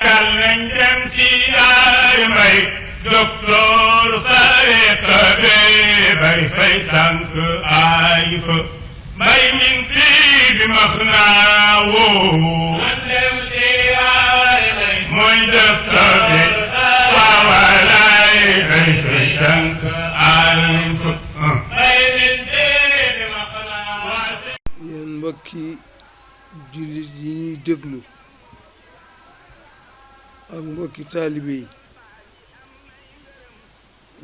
kal nañ dem ci yaay may docteur tariqa bi bay fay tànk ay fa may min fii bi max naa woo man dem ci yaay may mooy docteur bi waawalaay bay fay tànk ay fa may min fii bi max naa yéen mbokki jullit yi ñuy déglu ak mbokki taalibe yi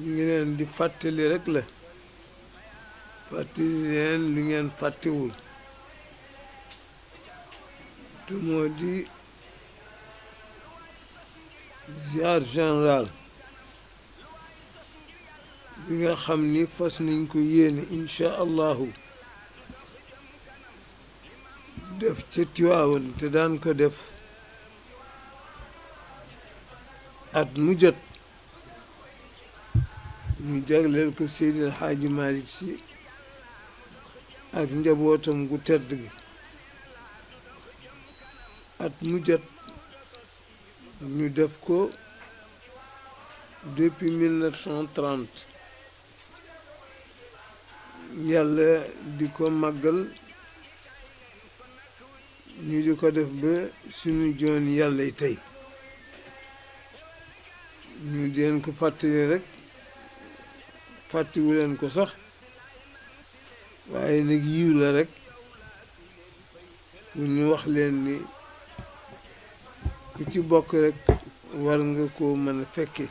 ñu ngi leen di fàttali rek la fàttali leen lu ngeen fàttewul te moo di ziar général bi nga xam ni fas nañ ko yéene incha allahu def ca Tiwaawan te daan ko def at mu jot ñu jagleel ko Seydi El Hadji Malick Sy ak njabootam gu tedd gi at mu jot ñu def ko depuis 1930 yàlla di ko màggal ñu di ko def ba suñu joon yàlla tey ñu di leen ko fàttali rek fàttiwu leen ko sax waaye nag yiw la rek bu ñu wax leen ni ku ci bokk rek war nga koo mën a fekke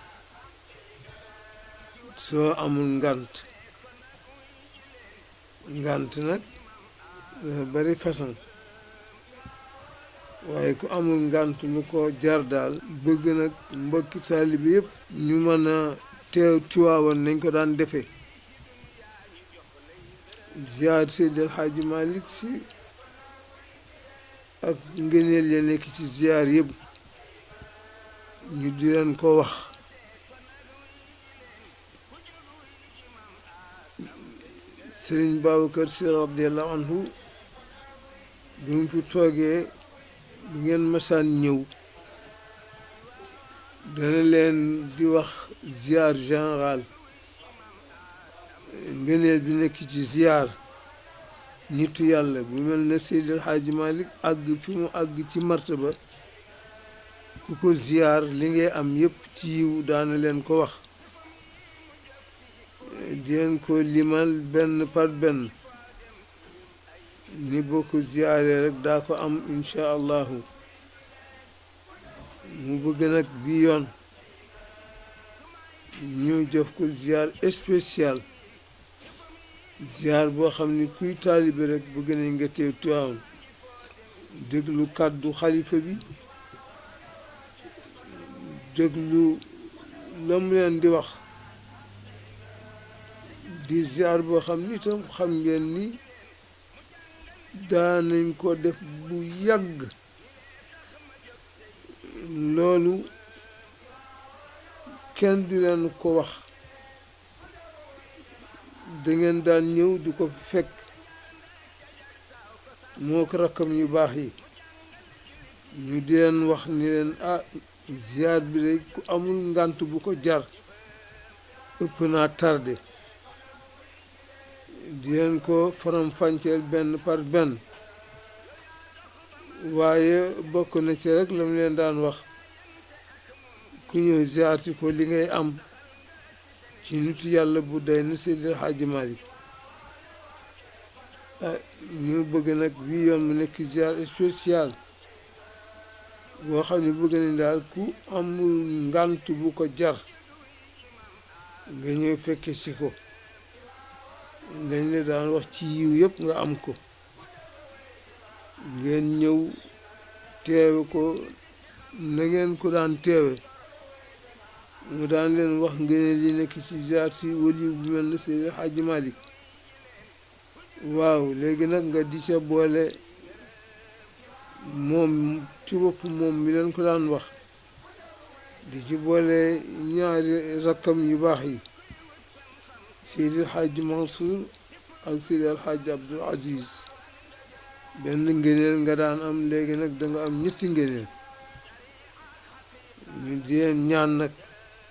soo amul ngànt nag dafa bari façon waaye ku amul ngànt lu ko jar daal bëgg nag mbokki taalibe yëpp ñu mën a teew Tiwaawan nañ ko daan defee ziar Seydi El Hadji Malick Sy ak ngëneel ya nekk ci ziar yëpp ñu di leen ko wax Sëriñ Babacar Sy radiyallahu anhu bi mu fi toogee bu ngeen masaan ñëw dana leen di wax ziar général ngëneel bi nekk ci ziar nitu yàlla bu mel ne Seydi El Hadji Malick àgg fi mu àgg ci martaba ku ko ziar li ngay am yépp ci yiw daana leen ko wax di leen ko limal benn par benn ni boo ko ziyaaree rek daa ko am incha allahu mu bëgg nag bi yoon ñu jëf ko ziyaar spécial ziyaar boo xam ni kuy taalibe rek bëgg nañ nga teew Tiwaawan déglu kàddu xalifa bi déglu la mu leen di wax di ziyaar boo xam ni itam xam ngeen ni daanañ ko def bu yàgg loolu kenn du leen ko wax dangeen daan ñëw di ko fekk moo ko rakkam yu baax yi ñu di leen wax ni leen ziyaar bi day ku amul ngànt bu ko jar ëpp naa tardé di leen ko faram-fàcceel benn par benn waaye bokk na ci rek la mu leen daan wax ku ñëw ziyaar si ko li ngay am ci nitu yàlla bu day na Seydi El Hadji Malick ñu bëgg nag bii yoon mu nekk ziyaar spécial boo xam ne bëgg nañ daal ku amul ngànt bu ko jar nga ñëw fekke si ko dañ la daan wax ci yiw yëpp nga am ko ngeen ñëw teewe ko na ngeen ko daan teewe mu daan leen wax ngeen li nekk ci ziar si waliyu bu mel ne Seydi El Hadji Malick waaw léegi nag nga di ca boole moom ci bopp moom mi leen ko daan wax di ci boole ñaari rakkam yu baax yi Seydi El Hadji Mansour ak Seydi El Hadji Abdoul Aziz benn ngëneel nga daan am léegi nag danga am ñetti ngëneel di leen ñaan nag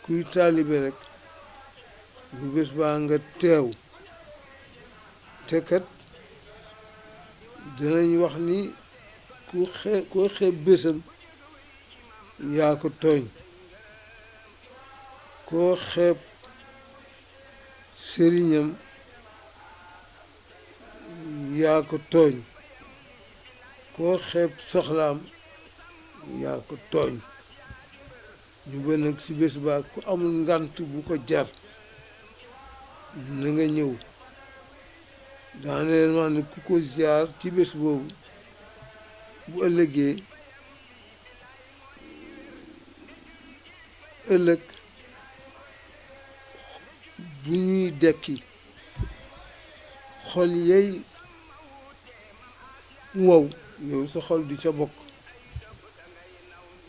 kuy taalibe rek bu bés baa nga teew te kat dinañ wax ni koo xeeb bésam yaa ko tooñ koo xeeb sëriñam yaa ko tooñ koo xeeb soxlaam yaa ko tooñ ñu ba nag si bés baa ku amul ngant bu ko jar na nga ñëw daana leen wax ne ku ko ziar ci bés boobu bu ëllëgee ëllëg bu ñuy dekki xol yey wow yow sa xol du ca bokk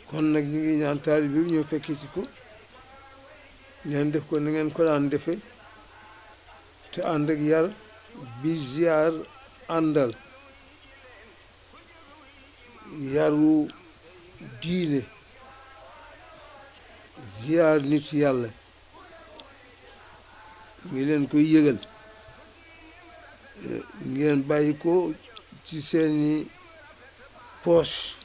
kon nag ñu ngi ñaan taalibe bi ñoo fekki ci ko ngeen def ko na ngeen ko daan defe te ànd ak yar bi ziar àndal yaru diine ziar nit yàlla ngi leen koy yëgal ngeen bàyyi ko ci seeni poche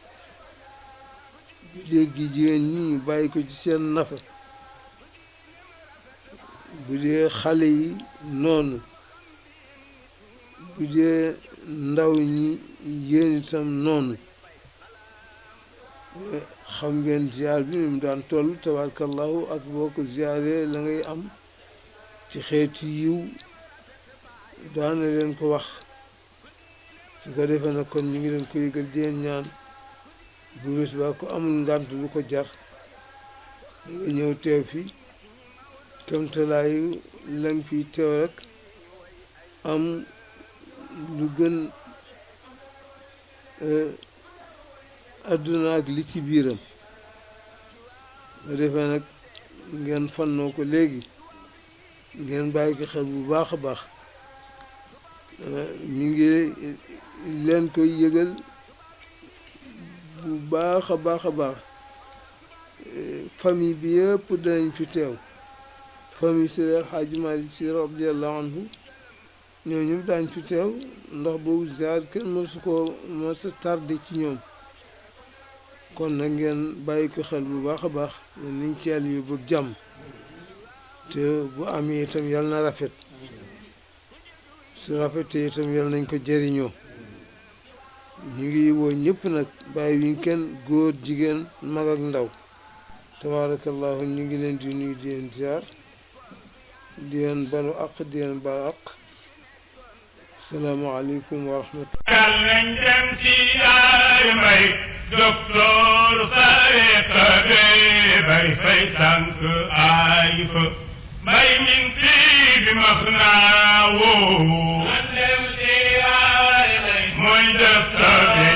bu dee gi jigéen ñi ñu bàyyi ko ci seen nafa bu dee xale yi noonu bu dee ndaw ñi yéen itam noonu xam ngeen ziar bi mu daan toll tabarakallahu ak boo ko ziaree la ngay am ci xeeti yiw daana leen ko wax su ko defee nag kon ñu ngi leen ko yëgal di leen ñaan bu bés ba ko amul ngànt lu ko jar da nga ñëw teew fi kamtalaayu lang fi teew rek am lu gën adduna ak li ci biiram ba defee nag ngeen fannoo ko léegi ngeen bàyyi ko xel bu baax a baax ñu ngi leen koy yëgal bu baax a baax a baax famille bi yëpp danañ fi teew famille Seydi El Hadji Malick Sy radiallahu anhu ñoo ñëpp daañ fi teew ndax boobu ziar kenn mësu ko mësa tardé ci ñoom kon nag ngeen bàyyi ko xel bu baax a baax niñ ci yàlla yóbbu ak jàmm te bu amee itam yàlla na rafet su rafetee itam yàlla nañ ko jëriñoo ñu ngi woo ñëpp nag bàyyi wuñ kenn góor jigéen mag ak ndaw tabaarakallahu ñu ngi leen di nuyu di leen ziar di leen balu àq di leen balu àq salaamaaleykum wa rahmatullah yal nañ dem ci yaay may docteur Sareta bay fay tànk ay fa may min fii bi max naa woo mooy docteur